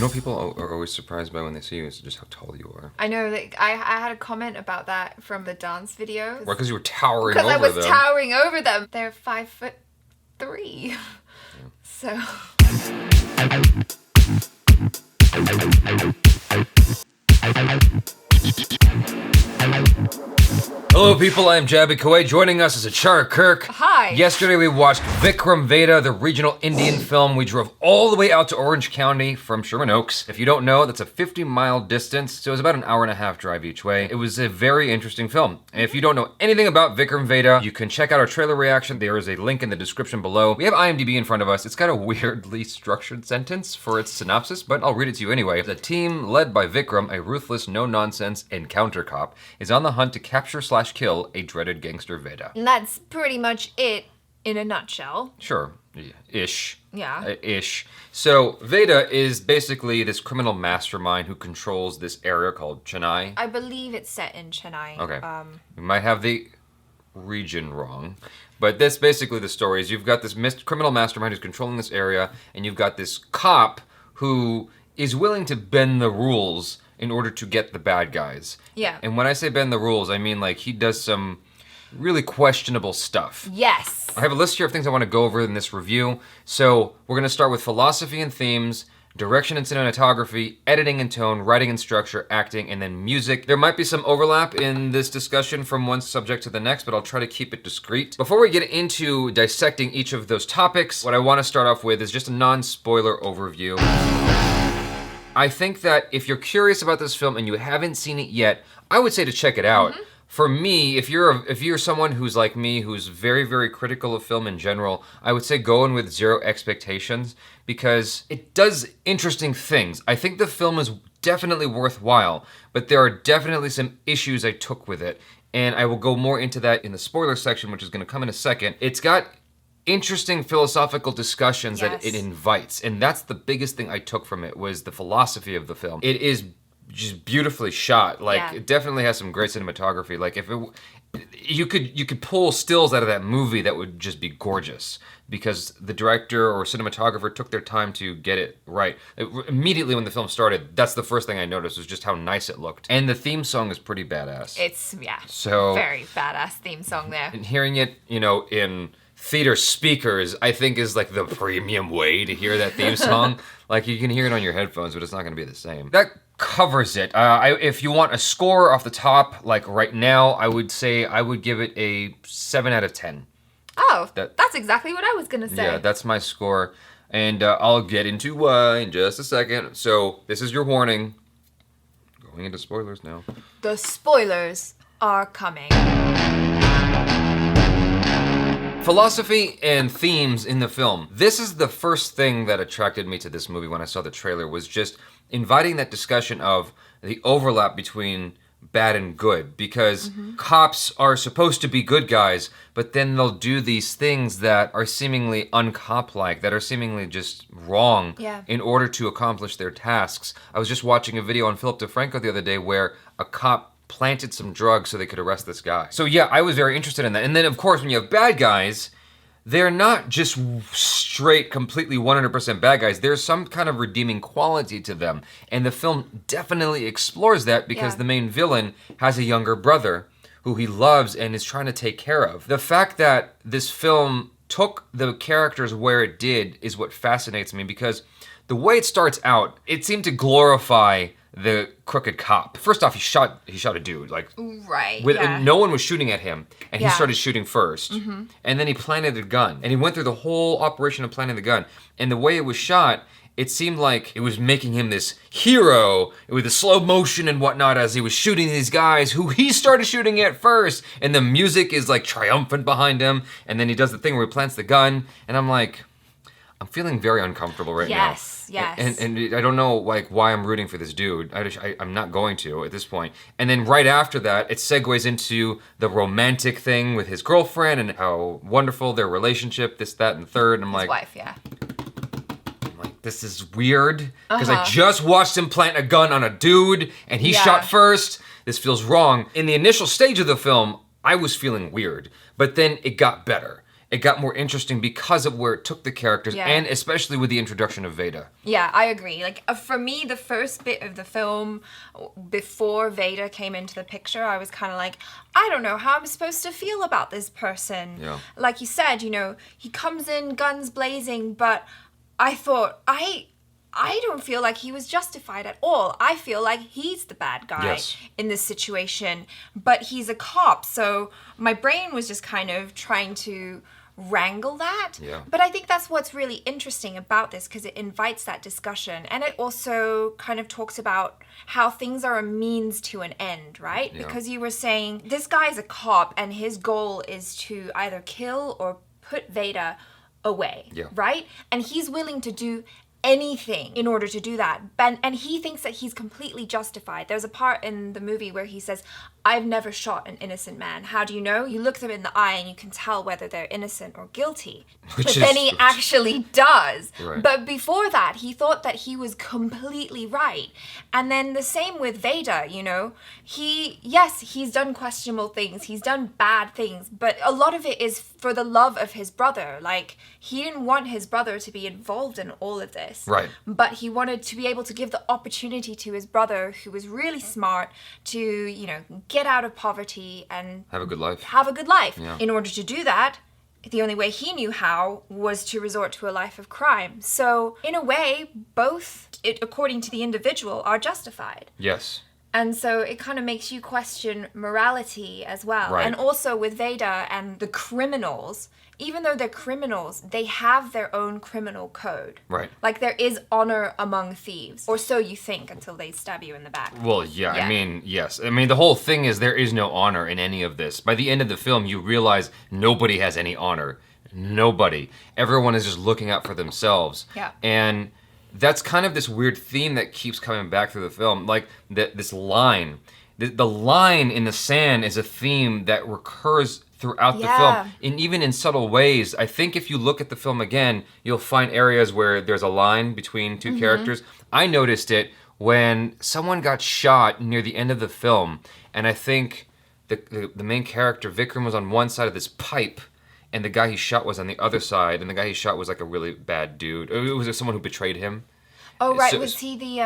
know, people are always surprised by when they see you is just how tall you are. I know, like, I had a comment about that from the dance video. Why? Because you were towering over them. Because I was towering over them. They're 5'3". Yeah. So... Hello people, I am Jaby Koay. Joining us is ACHARA KIRK. Hi. Yesterday we watched VIKRAM VEDHA, the regional Indian film. We drove all the way out to Orange County from Sherman Oaks. If you don't know, that's a 50-mile distance, so it was about an hour-and-a-half drive each way. It was a very interesting film. And if you don't know anything about VIKRAM VEDHA, you can check out our trailer reaction. There is a link in the description below. We have IMDb in front of us. It's got a weirdly structured sentence for its synopsis, but I'll read it to you anyway. The team led by Vikram, a ruthless, no-nonsense encounter cop, is on the hunt to capture/kill a dreaded gangster Vedha. And that's pretty much it in a nutshell. Sure. Ish. Yeah. Ish. So Vedha is basically this criminal mastermind who controls this area called Chennai. I believe it's set in Chennai. Okay. We might have the region wrong, but that's basically the story. Is you've got this criminal mastermind who's controlling this area, and you've got this cop who is willing to bend the rules in order to get the bad guys. Yeah. And when I say bend the rules, I mean like he does some really questionable stuff. Yes. I have a list here of things I want to go over in this review. So we're going to start with philosophy and themes, direction and cinematography, editing and tone, writing and structure, acting, and then music. There might be some overlap in this discussion from one subject to the next, but I'll try to keep it discreet. Before we get into dissecting each of those topics, what I want to start off with is just a non-spoiler overview. I think that if you're curious about this film and you haven't seen it yet, I would say to check it out. For me, if you're someone who's like me, who's very, very critical of film in general, I would say go in with zero expectations because it does interesting things. I think the film is definitely worthwhile, but there are definitely some issues I took with it. And I will go more into that in the spoiler section, which is gonna come in a second. It's got interesting philosophical discussions that it invites, and that's the biggest thing I took from it was the philosophy of the film. It is just beautifully shot. Like it definitely has some great cinematography. Like if you could pull stills out of that movie that would just be gorgeous because the director or cinematographer took their time to get it right. Immediately when the film started, that's the first thing I noticed was just how nice it looked. And the theme song is pretty badass. It's so very badass theme song there. And hearing it, you know, in theater speakers, I think is like the premium way to hear that theme song. Like you can hear it on your headphones, but it's not gonna be the same. That covers it. If you want a score off the top, like right now, I would say I would give it a 7 out of 10. Oh, that's exactly what I was gonna say. Yeah, that's my score. And I'll get into why in just a second. So this is your warning. Going into spoilers now. The spoilers are coming. Philosophy and themes in the film. This is the first thing that attracted me to this movie when I saw the trailer, was just inviting that discussion of the overlap between bad and good, because cops are supposed to be good guys, but then they'll do these things that are seemingly uncop-like, that are seemingly just wrong in order to accomplish their tasks. I was just watching a video on Philip DeFranco the other day where a cop planted some drugs so they could arrest this guy. So yeah, I was very interested in that. And then of course, when you have bad guys, they're not just straight, completely 100% bad guys. There's some kind of redeeming quality to them. And the film definitely explores that because the main villain has a younger brother who he loves and is trying to take care of. The fact that this film took the characters where it did is what fascinates me, because the way it starts out, it seemed to glorify the crooked cop. First off, he shot a dude, like and no one was shooting at him, and he started shooting first, and then he planted a gun, and he went through the whole operation of planting the gun. And the way it was shot, it seemed like it was making him this hero with the slow motion and whatnot as he was shooting these guys who he started shooting at first, and the music is like triumphant behind him, and then he does the thing where he plants the gun, and I'm like, I'm feeling very uncomfortable right now. Yes. And I don't know like why I'm rooting for this dude. I'm not going to at this point. And then right after that, it segues into the romantic thing with his girlfriend and how wonderful their relationship, this, that, and the third. And I'm his wife, I'm like, this is weird because I just watched him plant a gun on a dude and he shot first. This feels wrong. In the initial stage of the film, I was feeling weird, but then it got better. it got more interesting because of where it took the characters, and especially with the introduction of Veda. Yeah, I agree. Like, for me, the first bit of the film, before Veda came into the picture, I was kind of like, I don't know how I'm supposed to feel about this person. Yeah. Like you said, you know, he comes in guns blazing, but I thought, I don't feel like he was justified at all. I feel like he's the bad guy in this situation, but he's a cop. So my brain was just kind of trying to wrangle that. Yeah. But I think that's what's really interesting about this, because it invites that discussion, and it also kind of talks about how things are a means to an end, right? Yeah. Because you were saying this guy's a cop and his goal is to either kill or put Veda away, right? And he's willing to do anything in order to do that. And he thinks that he's completely justified. There's a part in the movie where he says, I've never shot an innocent man. How do you know? You look them in the eye and you can tell whether they're innocent or guilty. But then he actually does. Right. But before that, he thought that he was completely right. And then the same with Veda, you know. He's done questionable things. He's done bad things. But a lot of it is for the love of his brother. Like, he didn't want his brother to be involved in all of this. Right. But he wanted to be able to give the opportunity to his brother, who was really smart, to, you know, get out of poverty and have a good life. Yeah. In order to do that, the only way he knew how was to resort to a life of crime. So, in a way, both, according to the individual, are justified. Yes. And so it kind of makes you question morality as well. Right. And also with Veda and the criminals, even though they're criminals, they have their own criminal code. Right. Like, there is honor among thieves. Or so you think, until they stab you in the back. Well, yeah, I mean, yes. I mean, the whole thing is there is no honor in any of this. By the end of the film, you realize nobody has any honor. Nobody. Everyone is just looking out for themselves. Yeah. And that's kind of this weird theme that keeps coming back through the film. Like, this line. The line in the sand is a theme that recurs throughout the film, and even in subtle ways. I think if you look at the film again, you'll find areas where there's a line between two characters. I noticed it when someone got shot near the end of the film, and I think the main character, Vikram, was on one side of this pipe, and the guy he shot was on the other side, and the guy he shot was like a really bad dude. It was someone who betrayed him. Oh, right. Was he the...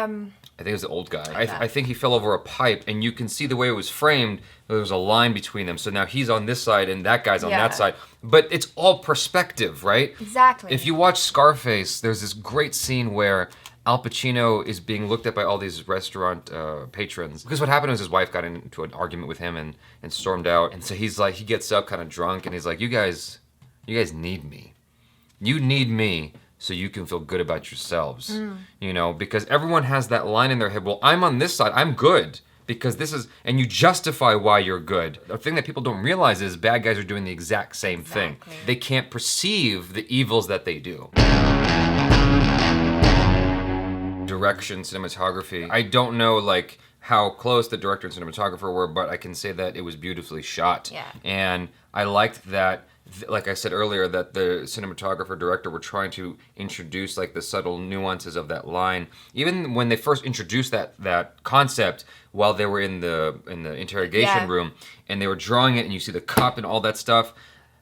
I think it was the old guy. I think he fell over a pipe, and you can see the way it was framed. There was a line between them. So now he's on this side, and that guy's on that side. But it's all perspective, right? Exactly. If you watch Scarface, there's this great scene where Al Pacino is being looked at by all these restaurant patrons. Because what happened was his wife got into an argument with him and stormed out. And so he's like, he gets up kind of drunk, and he's like, you guys need me. You need me so you can feel good about yourselves, you know, because everyone has that line in their head, well, I'm on this side, I'm good, because this is, and you justify why you're good. The thing that people don't realize is bad guys are doing the exact same thing. They can't perceive the evils that they do. Direction, cinematography. I don't know, like, how close the director and cinematographer were, but I can say that it was beautifully shot. Yeah. And I liked that, like I said earlier, that the cinematographer director were trying to introduce like the subtle nuances of that line. Even when they first introduced that concept while they were in the interrogation room and they were drawing it and you see the cup and all that stuff,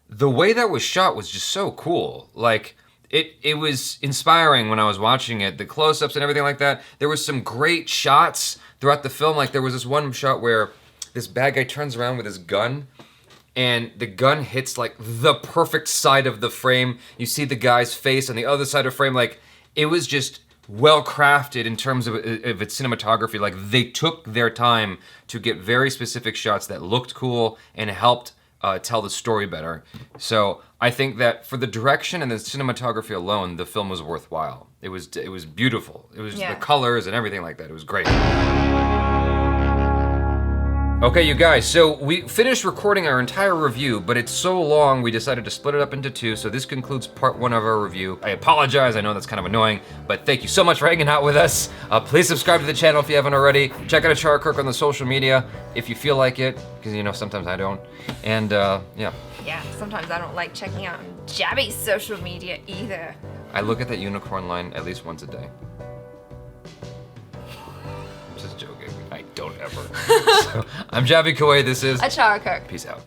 the way that was shot was just so cool. Like, it was inspiring when I was watching it. The close-ups and everything like that. There was some great shots throughout the film. Like, there was this one shot where this bad guy turns around with his gun, and the gun hits like the perfect side of the frame. You see the guy's face on the other side of the frame. Like, it was just well crafted in terms of its cinematography. Like, they took their time to get very specific shots that looked cool and helped tell the story better. So I think that for the direction and the cinematography alone, the film was worthwhile. It was beautiful. It was the colors and everything like that. It was great. Okay, you guys, so we finished recording our entire review, but it's so long we decided to split it up into two, so this concludes part one of our review. I apologize, I know that's kind of annoying, but thank you so much for hanging out with us. Please subscribe to the channel if you haven't already. Check out ACHARA KIRK on the social media if you feel like it, because you know, sometimes I don't. And yeah. Yeah, sometimes I don't like checking out Jaby's social media either. I look at that unicorn line at least once a day. I'm just joking. I don't ever. So, I'm Jaby Koay, this is ACHARA KIRK. Peace out.